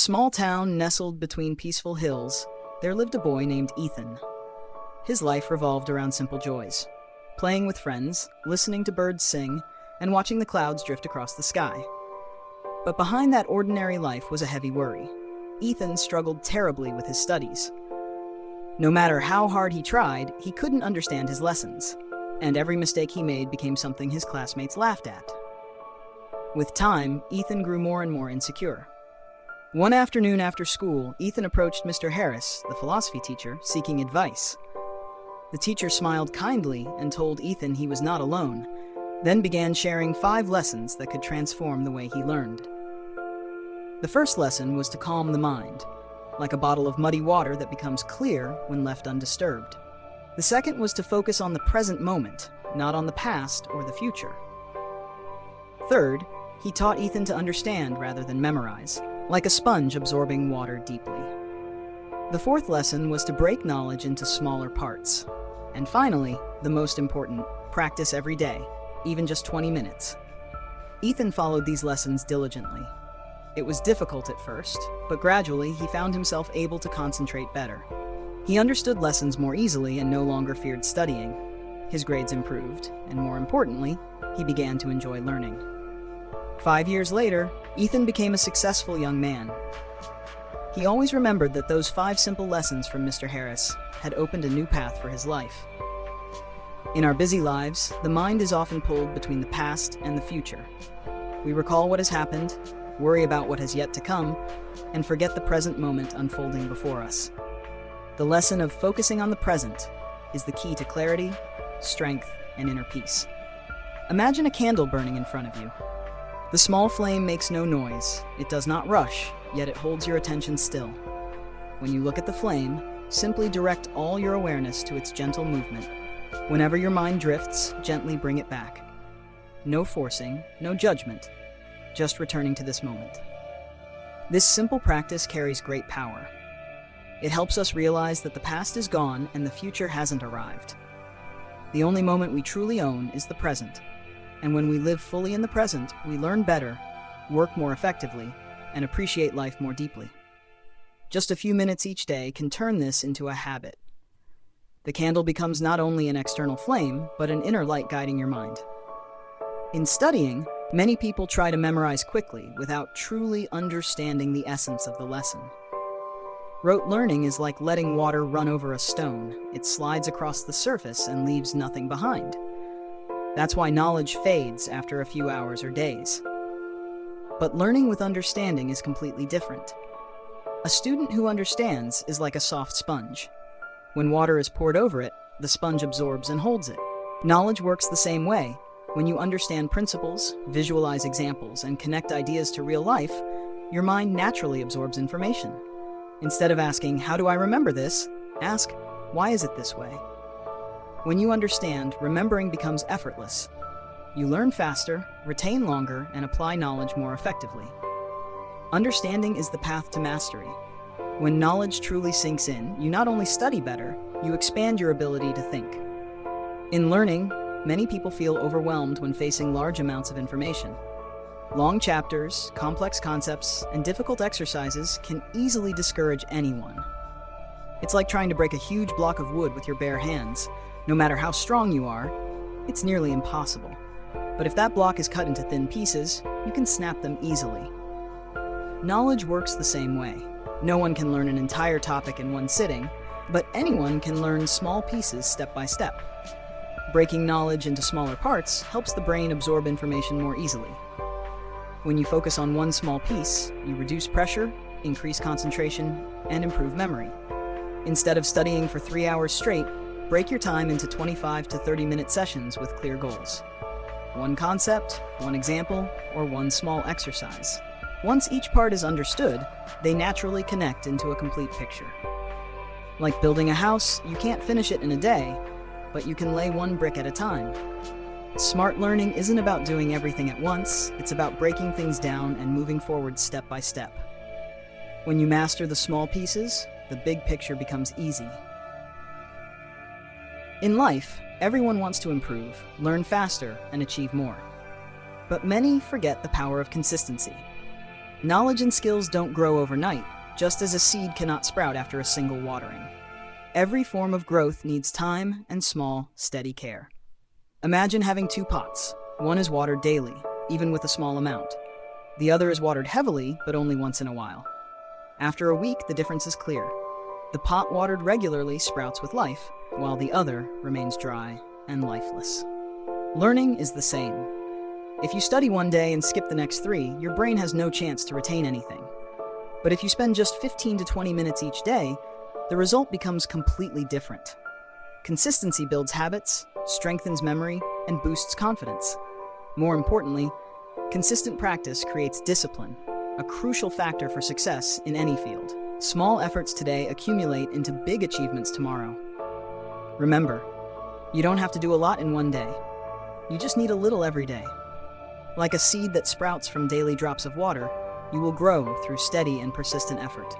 Small town nestled between peaceful hills, there lived a boy named Ethan. His life revolved around simple joys: playing with friends, listening to birds sing, and watching the clouds drift across the sky. But behind that ordinary life was a heavy worry. Ethan struggled terribly with his studies. No matter how hard he tried, he couldn't understand his lessons, and every mistake he made became something his classmates laughed at. With time, Ethan grew more and more insecure. One afternoon after school, Ethan approached Mr. Harris, the philosophy teacher, seeking advice. The teacher smiled kindly and told Ethan he was not alone, then began sharing 5 lessons that could transform the way he learned. The first lesson was to calm the mind, like a bottle of muddy water that becomes clear when left undisturbed. The second was to focus on the present moment, not on the past or the future. Third, he taught Ethan to understand rather than memorize, like a sponge absorbing water deeply. The fourth lesson was to break knowledge into smaller parts. And finally, the most important, practice every day, even just 20 minutes. Ethan followed these lessons diligently. It was difficult at first, but gradually he found himself able to concentrate better. He understood lessons more easily and no longer feared studying. His grades improved, and more importantly, he began to enjoy learning. 5 years later, Ethan became a successful young man. He always remembered that those 5 simple lessons from Mr. Harris had opened a new path for his life. In our busy lives, the mind is often pulled between the past and the future. We recall what has happened, worry about what has yet to come, and forget the present moment unfolding before us. The lesson of focusing on the present is the key to clarity, strength, and inner peace. Imagine a candle burning in front of you. The small flame makes no noise, it does not rush, yet it holds your attention still. When you look at the flame, simply direct all your awareness to its gentle movement. Whenever your mind drifts, gently bring it back. No forcing, no judgment, just returning to this moment. This simple practice carries great power. It helps us realize that the past is gone and the future hasn't arrived. The only moment we truly own is the present. And when we live fully in the present, we learn better, work more effectively, and appreciate life more deeply. Just a few minutes each day can turn this into a habit. The candle becomes not only an external flame, but an inner light guiding your mind. In studying, many people try to memorize quickly without truly understanding the essence of the lesson. Rote learning is like letting water run over a stone. It slides across the surface and leaves nothing behind. That's why knowledge fades after a few hours or days. But learning with understanding is completely different. A student who understands is like a soft sponge. When water is poured over it, the sponge absorbs and holds it. Knowledge works the same way. When you understand principles, visualize examples, and connect ideas to real life, your mind naturally absorbs information. Instead of asking, "How do I remember this?" ask, "Why is it this way?" When you understand, remembering becomes effortless. You learn faster, retain longer, and apply knowledge more effectively. Understanding is the path to mastery. When knowledge truly sinks in, you not only study better, you expand your ability to think. In learning, many people feel overwhelmed when facing large amounts of information. Long chapters, complex concepts, and difficult exercises can easily discourage anyone. It's like trying to break a huge block of wood with your bare hands. No matter how strong you are, it's nearly impossible. But if that block is cut into thin pieces, you can snap them easily. Knowledge works the same way. No one can learn an entire topic in one sitting, but anyone can learn small pieces step by step. Breaking knowledge into smaller parts helps the brain absorb information more easily. When you focus on one small piece, you reduce pressure, increase concentration, and improve memory. Instead of studying for 3 hours straight, break your time into 25 to 30-minute sessions with clear goals. One concept, one example, or one small exercise. Once each part is understood, they naturally connect into a complete picture. Like building a house, you can't finish it in a day, but you can lay one brick at a time. Smart learning isn't about doing everything at once, it's about breaking things down and moving forward step by step. When you master the small pieces, the big picture becomes easy. In life, everyone wants to improve, learn faster, and achieve more. But many forget the power of consistency. Knowledge and skills don't grow overnight, just as a seed cannot sprout after a single watering. Every form of growth needs time and small, steady care. Imagine having two pots. One is watered daily, even with a small amount. The other is watered heavily, but only once in a while. After a week, the difference is clear. The pot watered regularly sprouts with life, while the other remains dry and lifeless. Learning is the same. If you study one day and skip the next 3, your brain has no chance to retain anything. But if you spend just 15 to 20 minutes each day, the result becomes completely different. Consistency builds habits, strengthens memory, and boosts confidence. More importantly, consistent practice creates discipline, a crucial factor for success in any field. Small efforts today accumulate into big achievements tomorrow. Remember, you don't have to do a lot in one day. You just need a little every day. Like a seed that sprouts from daily drops of water, you will grow through steady and persistent effort.